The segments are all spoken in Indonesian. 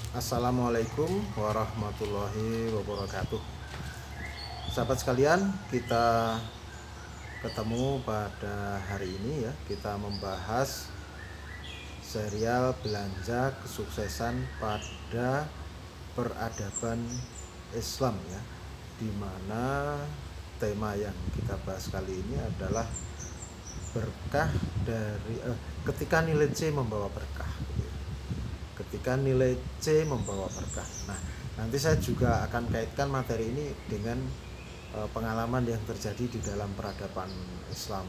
Assalamualaikum warahmatullahi wabarakatuh. Sahabat sekalian, kita ketemu pada hari ini ya. Kita membahas serial belanja kesuksesan pada peradaban Islam ya. Dimana tema yang kita bahas kali ini adalah berkah dari ketika nilai C membawa berkah. Ketika nilai C membawa berkah. Nah, nanti saya juga akan kaitkan materi ini dengan pengalaman yang terjadi di dalam peradaban Islam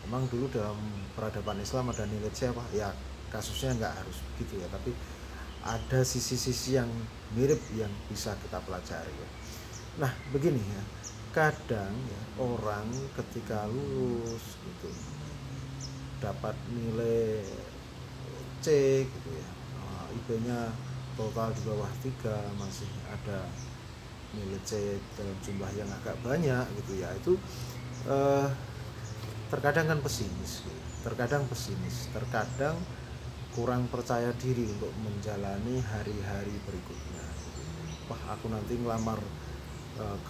memang dulu dalam peradaban Islam ada nilai C apa? Ya kasusnya nggak harus begitu ya, tapi ada sisi-sisi yang mirip yang bisa kita pelajari ya. Nah begini ya, kadang ya, orang ketika lulus gitu dapat nilai C gitu ya, IP-nya total di bawah 3, masih ada nilai C dalam jumlah yang agak banyak gitu ya, itu terkadang kan pesimis, terkadang kurang percaya diri untuk menjalani hari-hari berikutnya. Wah aku nanti ngelamar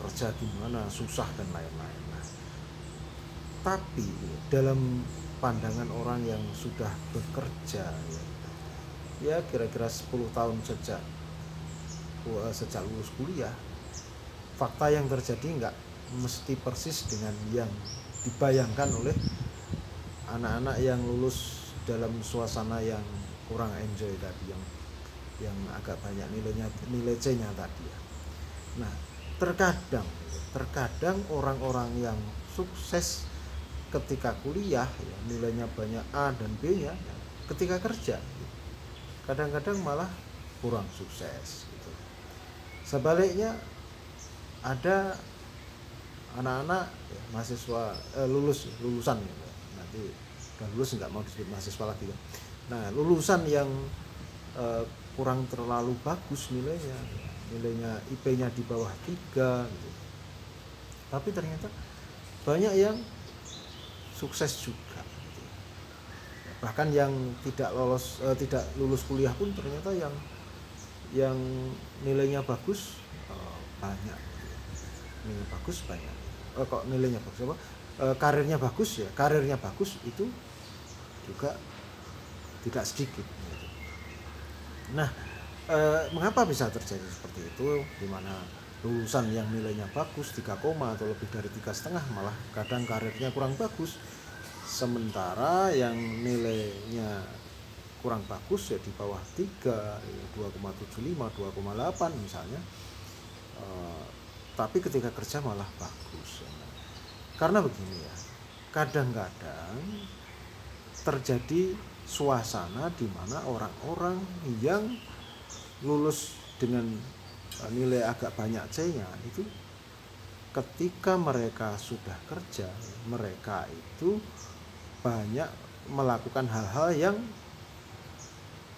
kerja gimana, susah dan lain-lain. Nah, tapi dalam pandangan orang yang sudah bekerja ya kira-kira 10 tahun sejak lulus kuliah, fakta yang terjadi nggak mesti persis dengan yang dibayangkan oleh anak-anak yang lulus dalam suasana yang kurang enjoy tadi, yang agak banyak nilai C-nya tadi ya. Nah, terkadang orang-orang yang sukses ketika kuliah ya, nilainya banyak A dan B-nya, ya, ketika kerja kadang-kadang malah kurang sukses gitu. Sebaliknya ada anak-anak ya, mahasiswa lulusan ya, nanti udah lulus nggak mau disebut mahasiswa lagi ya. Nah lulusan yang kurang terlalu bagus nilainya IP-nya di bawah 3 gitu. Tapi ternyata banyak yang sukses juga gitu. Bahkan yang tidak lulus kuliah pun ternyata yang nilainya bagus banyak gitu. Nilai bagus banyak. Kok nilainya bagus apa? Karirnya bagus itu juga tidak sedikit gitu. Nah, mengapa bisa terjadi seperti itu, di mana lulusan yang nilainya bagus 3, atau lebih dari 3,5 malah kadang karirnya kurang bagus, sementara yang nilainya kurang bagus ya di bawah 3, 2,75, 2,8 misalnya, tapi ketika kerja malah bagus. Karena begini ya, kadang-kadang terjadi suasana di mana orang-orang yang lulus dengan nilai agak banyak C-nya itu ketika mereka sudah kerja, mereka itu banyak melakukan hal-hal yang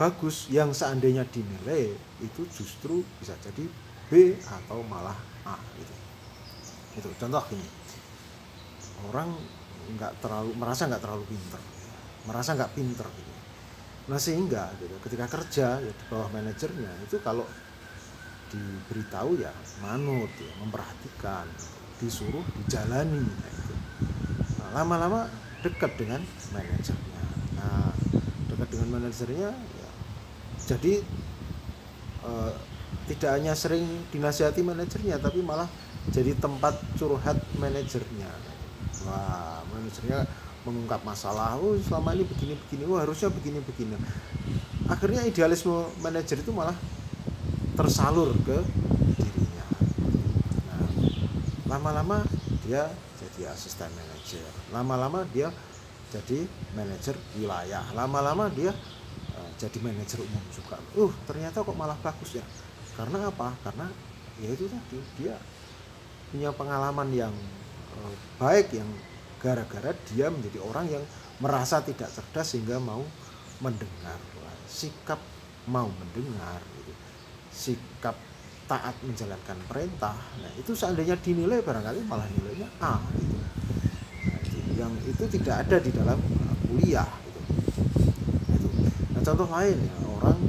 bagus, yang seandainya dinilai itu justru bisa jadi B atau malah A gitu. Itu contoh gini, orang merasa nggak terlalu pinter, merasa nggak pinter gitu. Nah sehingga gitu, ketika kerja ya, di bawah manajernya itu kalau diberitahu ya manut ya, memperhatikan, disuruh dijalani gitu. Nah, lama-lama dekat dengan manajernya. Nah dekat dengan manajernya ya, jadi tidak hanya sering dinasihati manajernya, tapi malah jadi tempat curhat manajernya. Wah, manajernya mengungkap masalah, oh selama ini begini-begini, oh harusnya begini-begini. Akhirnya idealisme manajer itu malah tersalur ke dirinya. Nah, lama-lama dia jadi asisten manajer, lama-lama dia jadi manajer wilayah, lama-lama dia jadi manajer umum juga. Ternyata kok malah bagus ya. Karena apa? Karena ya itu tadi, dia punya pengalaman yang baik, yang gara-gara dia menjadi orang yang merasa tidak cerdas sehingga mau mendengar, sikap mau mendengar gitu. Sikap taat menjalankan perintah. Nah itu seandainya dinilai barangkali malah nilainya A gitu. Nah, yang itu tidak ada di dalam kuliah gitu. Nah contoh lain ya, orang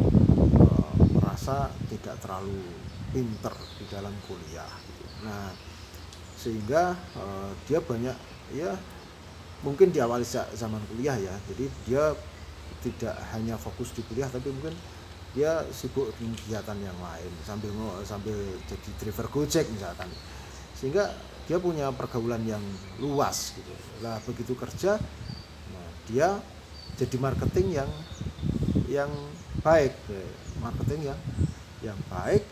merasa tidak terlalu pinter di dalam kuliah gitu. Nah sehingga dia banyak ya mungkin diawali zaman kuliah ya, jadi dia tidak hanya fokus di kuliah tapi mungkin dia sibuk dengan kegiatan yang lain sambil jadi driver Gojek misalkan, sehingga dia punya pergaulan yang luas gitu. Lah begitu kerja, nah, dia jadi marketing yang baik, marketing yang baik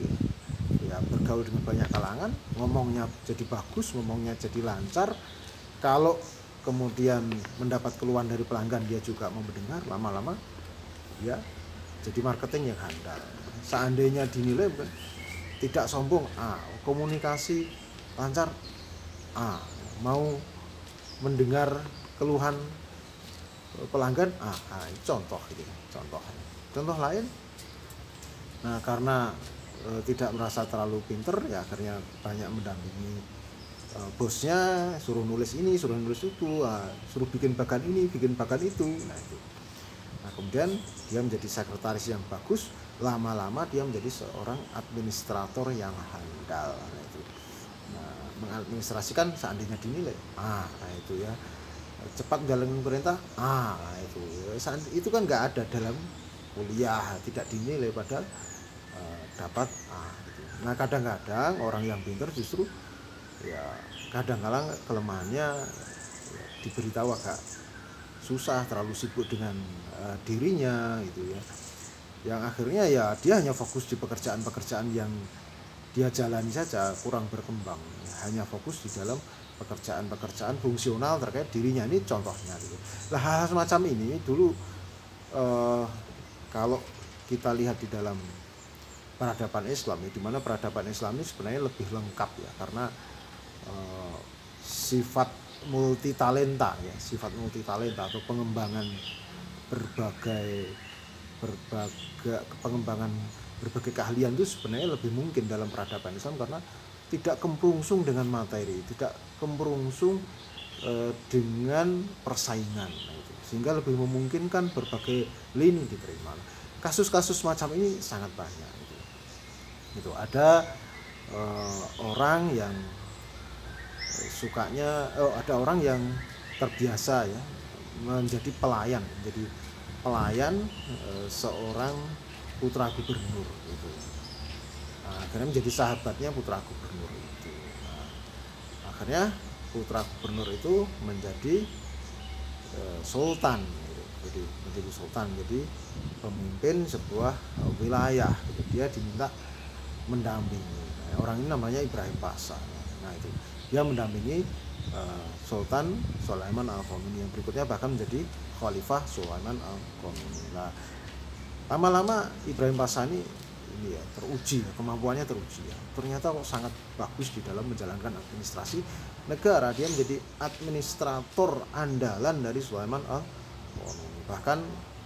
ya, bergaul dengan banyak kalangan, ngomongnya jadi bagus, ngomongnya jadi lancar. Kalau kemudian mendapat keluhan dari pelanggan, dia juga mau mendengar, lama-lama ya jadi marketing yang handal. Seandainya dinilai tidak sombong, komunikasi lancar, mau mendengar keluhan pelanggan, contoh gitu. Contoh lain, nah karena tidak merasa terlalu pinter ya akhirnya banyak mendampingi bosnya, suruh nulis ini, suruh nulis itu, suruh bikin bagan ini, bikin bagan itu. Nah itu. Nah kemudian dia menjadi sekretaris yang bagus, lama-lama dia menjadi seorang administrator yang handal. Nah itu. Nah, mengadministrasikan seandainya dinilai, nah itu ya, cepat menjalankan perintah, nah itu kan nggak ada dalam kuliah, tidak dinilai padahal dapat gitu. Nah kadang-kadang orang yang pintar justru ya kadang-kadang kelemahannya ya, diberitahu agak susah, terlalu sibuk dengan dirinya gitu ya, yang akhirnya ya dia hanya fokus di pekerjaan-pekerjaan yang dia jalani saja, kurang berkembang, hanya fokus di dalam pekerjaan-pekerjaan fungsional terkait dirinya. Ini contohnya gitu. Nah hal semacam ini dulu kalau kita lihat di dalam peradaban Islam ya, di mana peradaban Islam ini sebenarnya lebih lengkap ya, karena sifat multitalenta ya, sifat multitalenta atau pengembangan berbagai keahlian itu sebenarnya lebih mungkin dalam peradaban Islam, karena tidak kemprungsung dengan materi, tidak kemprungsung dengan persaingan, sehingga lebih memungkinkan berbagai lini diterima. Kasus-kasus macam ini sangat banyak gitu. Ada orang yang sukanya ada orang yang terbiasa ya menjadi pelayan seorang putra gubernur gitu. Nah, akhirnya menjadi sahabatnya putra gubernur itu. Nah, akhirnya putra gubernur itu menjadi sultan gitu. Jadi menjadi sultan, jadi pemimpin sebuah wilayah gitu. Dia diminta mendampingi. Nah, orang ini namanya Ibrahim Pasha. Nah itu dia mendampingi Sultan Sulaiman Al-Qameni, yang berikutnya bahkan menjadi Khalifah Sulaiman Al-Qameni. Nah, lama-lama Ibrahim Pasha ini ya teruji, kemampuannya teruji ya. Ternyata sangat bagus di dalam menjalankan administrasi negara. Dia menjadi administrator andalan dari Sulaiman Al-Qameni. Bahkan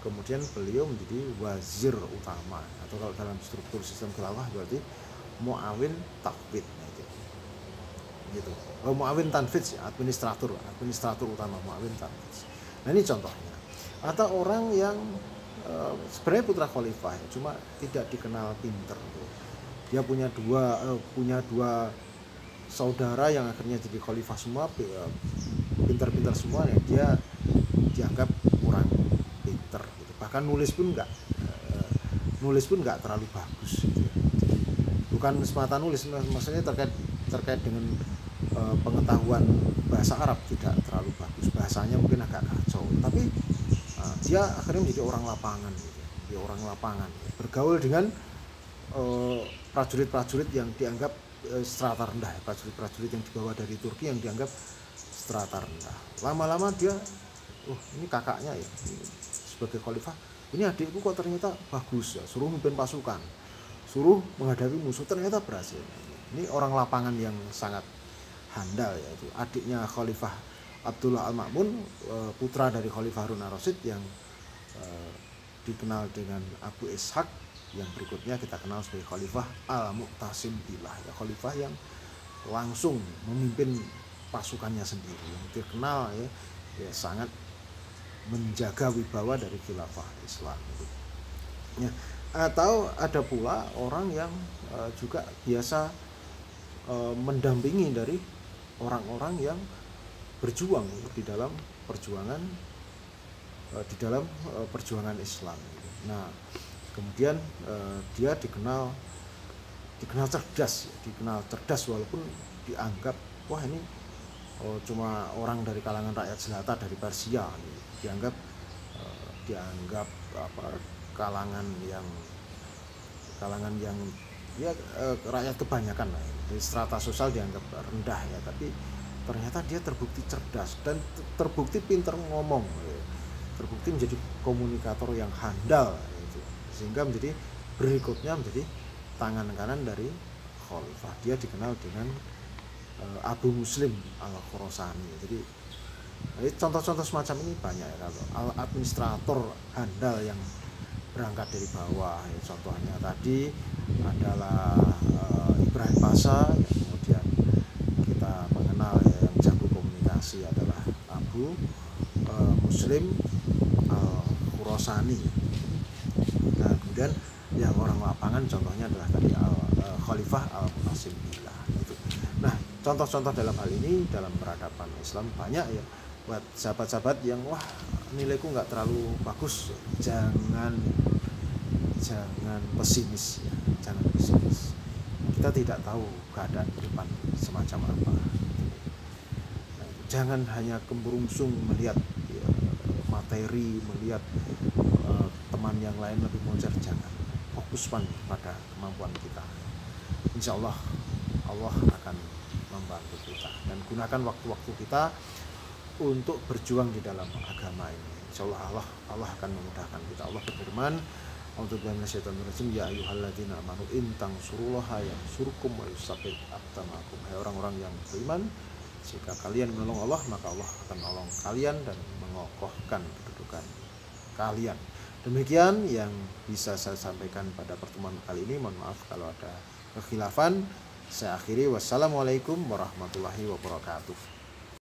kemudian beliau menjadi wazir utama, atau kalau dalam struktur sistem khilafah berarti muawin taqwid gitu. Muawin tanfidz ya, administrator utama, muawin tanfidz. Nah ini contohnya. Atau orang yang sebenarnya putra khalifah ya, cuma tidak dikenal pinter gitu. Dia punya dua saudara yang akhirnya jadi khalifah semua, pintar-pintar semua ya, dia dianggap kurang pinter gitu. Bahkan nulis pun nggak terlalu bagus gitu. Jadi bukan semata nulis, maksudnya terkait dengan pengetahuan bahasa Arab tidak terlalu bagus, bahasanya mungkin agak kacau, tapi dia akhirnya menjadi orang lapangan gitu. Dia orang lapangan bergaul dengan prajurit-prajurit yang dianggap strata rendah, prajurit-prajurit yang dibawa dari Turki yang dianggap strata rendah. Lama-lama dia ini kakaknya ya, sebagai khalifah, ini adikku kok ternyata bagus ya, suruh memimpin pasukan, suruh menghadapi musuh, ternyata berhasil. Ini orang lapangan yang sangat handal, yaitu adiknya Khalifah Abdullah Al-Ma'mun, putra dari Khalifah Harun Ar-Rasyid yang dikenal dengan Abu Ishaq, yang berikutnya kita kenal sebagai Khalifah Al-Mu'tasim Billah ya, khalifah yang langsung memimpin pasukannya sendiri, yang terkenal ya sangat menjaga wibawa dari khilafah Islam. Ya, Atau ada pula orang yang juga biasa mendampingi dari orang-orang yang berjuang di dalam perjuangan Islam. Nah, kemudian dia dikenal cerdas walaupun dianggap wah ini cuma orang dari kalangan rakyat jelata dari Persia, dianggap kalangan yang ya rakyat kebanyakan lah, dari strata sosial dianggap rendah ya, tapi ternyata dia terbukti cerdas dan terbukti pintar ngomong, terbukti menjadi komunikator yang handal gitu. Sehingga berikutnya menjadi tangan kanan dari khalifah. Dia dikenal dengan Abu Muslim Al-Khurasani. Jadi contoh-contoh semacam ini banyak ya, kalau administrator handal yang berangkat dari bawah ya, contohnya tadi adalah Ibrahim Pasha, ya, kemudian kita mengenal ya, yang jago komunikasi adalah Abu Muslim Al-Khurasani. Nah, kemudian yang orang lapangan contohnya adalah tadi Khalifah Al-Qasim Billah gitu. Nah, contoh-contoh dalam hal ini dalam peradaban Islam banyak ya. Buat sahabat-sahabat yang wah nilaiku nggak terlalu bagus, jangan pesimis ya, jangan pesimis. Kita tidak tahu keadaan ke depan semacam apa. Nah, jangan hanya kemurungsung melihat ya, materi, melihat teman yang lain lebih moncer, jangan. Fokus pada kemampuan kita. Insya Allah akan membantu kita, dan gunakan waktu-waktu kita untuk berjuang di dalam agama ini. Insya Allah akan memudahkan kita. Allah berfirman, "A'udzubillahi minasyaitonirrajim, ya ayyuhalladzina amanu in tansurullaha yansurkum wa yusabbit aqdamakum." Hai orang-orang yang beriman, jika kalian menolong Allah, maka Allah akan menolong kalian dan mengokohkan kedudukan kalian. Demikian yang bisa saya sampaikan pada pertemuan kali ini. Mohon maaf kalau ada kekhilafan. Saya akhiri. Wassalamualaikum warahmatullahi wabarakatuh.